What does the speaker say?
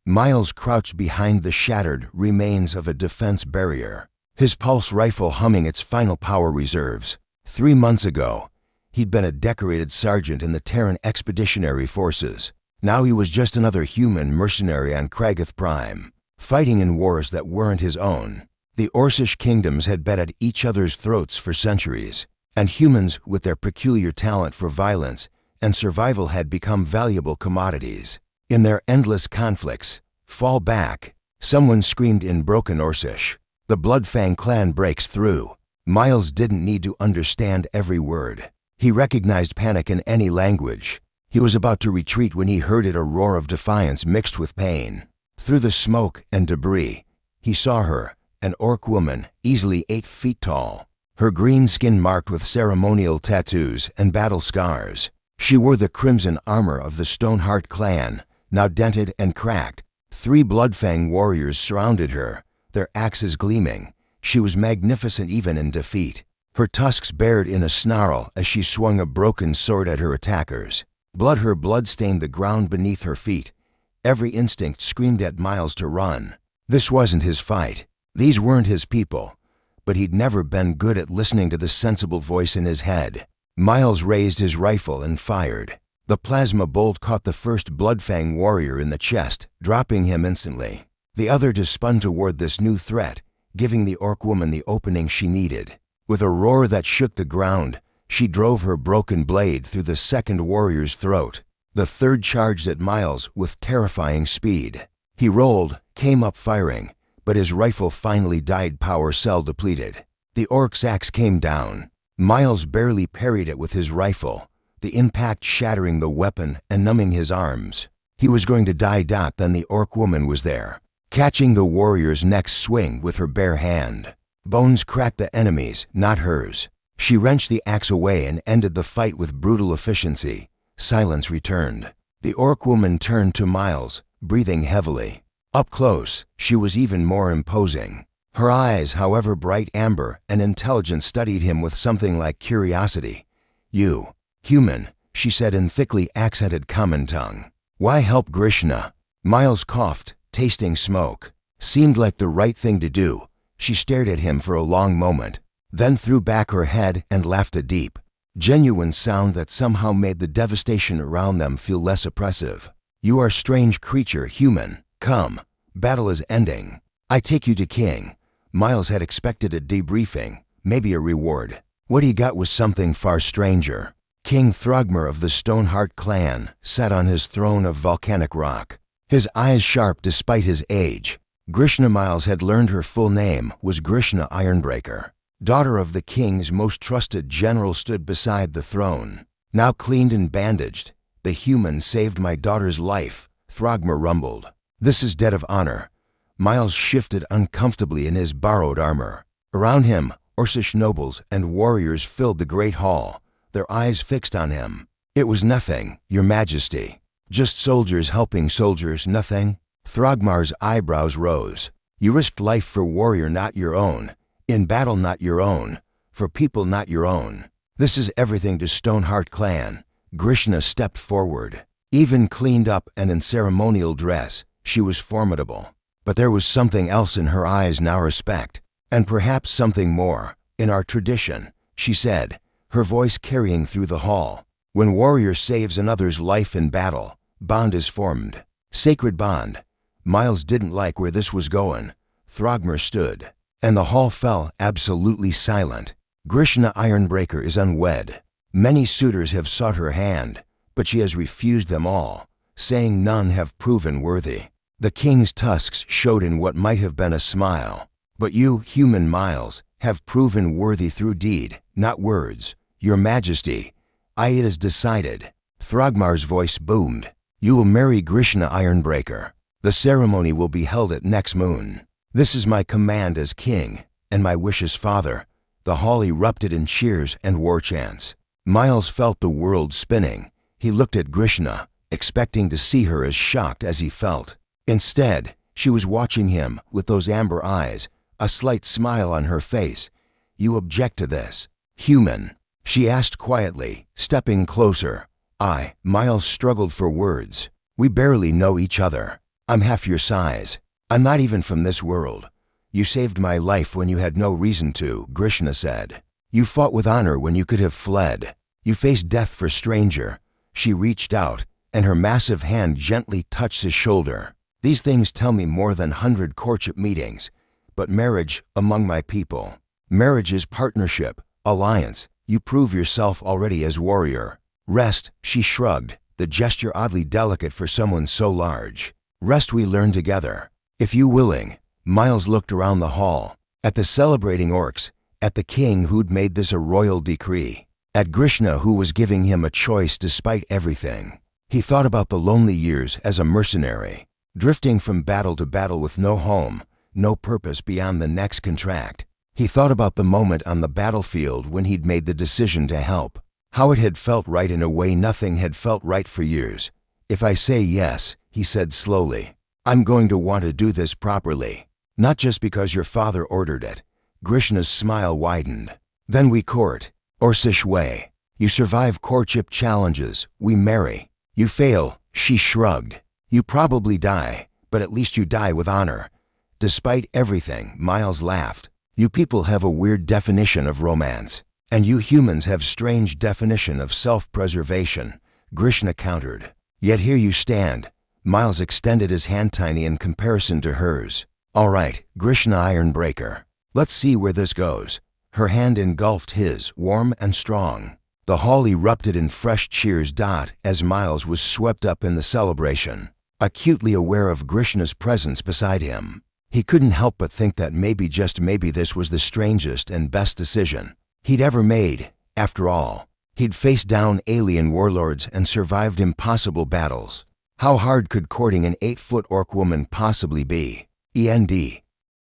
Miles crouched behind the shattered remains of a defense barrier, his pulse rifle humming its final power reserves. 3 months ago, he'd been a decorated sergeant in the Terran Expeditionary Forces. Now he was just another human mercenary on Kragath Prime, fighting in wars that weren't his own. The Orcish kingdoms had bet at each other's throats for centuries, and humans with their peculiar talent for violence and survival had become valuable commodities. In their endless conflicts, "Fall back," someone screamed in broken Orcish. The Bloodfang clan breaks through. Miles didn't need to understand every word. He recognized panic in any language. He was about to retreat when he heard it, a roar of defiance mixed with pain. Through the smoke and debris, he saw her, an Orc woman, easily 8 feet tall, her green skin marked with ceremonial tattoos and battle scars. She wore the crimson armor of the Stoneheart clan, now dented and cracked. 3 Bloodfang warriors surrounded her, their axes gleaming. She was magnificent even in defeat, her tusks bared in a snarl as she swung a broken sword at her attackers. Her blood stained the ground beneath her feet. Every instinct screamed at Miles to run. This wasn't his fight. These weren't his people. But he'd never been good at listening to the sensible voice in his head. Miles raised his rifle and fired. The plasma bolt caught the first Bloodfang warrior in the chest, dropping him instantly. The other spun toward this new threat, giving the Orc woman the opening she needed. With a roar that shook the ground, she drove her broken blade through the second warrior's throat. The third charged at Miles with terrifying speed. He rolled, came up firing, but his rifle finally died, power cell depleted. The Orc's axe came down. Miles barely parried it with his rifle, the impact shattering the weapon and numbing his arms. He was going to die. Then the Orc woman was there, catching the warrior's next swing with her bare hand. Bones cracked the enemy's, not hers. She wrenched the axe away and ended the fight with brutal efficiency. Silence returned. The Orc woman turned to Miles, breathing heavily. Up close, she was even more imposing. Her eyes, however bright amber and intelligent, studied him with something like curiosity. "You, human," she said in thickly accented common tongue. "Why help Grishna?" Miles coughed, tasting smoke. Seemed like the right thing to do. She stared at him for a long moment, then threw back her head and laughed, a deep, genuine sound that somehow made the devastation around them feel less oppressive. "You are a strange creature, human. Come, battle is ending. I take you to King." Miles had expected a debriefing, maybe a reward. What he got was something far stranger. King Throgmor of the Stoneheart clan sat on his throne of volcanic rock, his eyes sharp despite his age. Grishna, Miles had learned her full name, was Grishna Ironbreaker. Daughter of the king's most trusted general, stood beside the throne, now cleaned and bandaged. "The human saved my daughter's life," Throgmor rumbled. "This is debt of honor." Miles shifted uncomfortably in his borrowed armor. Around him, Orcish nobles and warriors filled the great hall, their eyes fixed on him. "It was nothing, your majesty. Just soldiers helping soldiers, nothing." Throgmar's eyebrows rose. "You risked life for warrior not your own, in battle not your own, for people not your own. This is everything to Stoneheart clan." Grishna stepped forward. Even cleaned up and in ceremonial dress, she was formidable. But there was something else in her eyes now, respect, and perhaps something more. "In our tradition," she said, her voice carrying through the hall, "when warrior saves another's life in battle, bond is formed. Sacred bond." Miles didn't like where this was going. Throgmor stood, and the hall fell absolutely silent. "Grishna Ironbreaker is unwed. Many suitors have sought her hand, but she has refused them all, saying none have proven worthy." The king's tusks showed in what might have been a smile. "But you, human Miles, have proven worthy through deed, not words. Your majesty, it is decided." Throgmar's voice boomed. "You will marry Grishna Ironbreaker. The ceremony will be held at next moon. This is my command as king, and my wish as father." The hall erupted in cheers and war chants. Miles felt the world spinning. He looked at Grishna, expecting to see her as shocked as he felt. Instead, she was watching him with those amber eyes, a slight smile on her face. "You object to this, human?" she asked quietly, stepping closer. Miles struggled for words. "We barely know each other. I'm half your size. I'm not even from this world. You saved my life when you had no reason to, Grishna said. You fought with honor when you could have fled. You faced death for stranger. She reached out, and her massive hand gently touched his shoulder. These things tell me more than 100 courtship meetings. But marriage among my people. Marriage is partnership, alliance. You prove yourself already as warrior. Rest, she shrugged, the gesture oddly delicate for someone so large. Rest we learn together. If you willing. Miles looked around the hall, at the celebrating orcs, at the king who'd made this a royal decree, at Grishna who was giving him a choice despite everything. He thought about the lonely years as a mercenary, drifting from battle to battle with no home, no purpose beyond the next contract. He thought about the moment on the battlefield when he'd made the decision to help, how it had felt right in a way nothing had felt right for years. If I say yes, he said slowly, I'm going to want to do this properly. Not just because your father ordered it. Grishna's smile widened. Then we court. Or HFY. You survive courtship challenges. We marry. You fail. She shrugged. You probably die, but at least you die with honor. Despite everything, Miles laughed. You people have a weird definition of romance. And you humans have strange definition of self-preservation, Grishna countered. Yet here you stand. Miles extended his hand tiny in comparison to hers. All right, Grishna Ironbreaker. Let's see where this goes. Her hand engulfed his, warm and strong. The hall erupted in fresh cheers. As Miles was swept up in the celebration, acutely aware of Grishna's presence beside him. He couldn't help but think that maybe, just maybe, this was the strangest and best decision he'd ever made. After all, he'd faced down alien warlords and survived impossible battles. How hard could courting an 8-foot orc woman possibly be?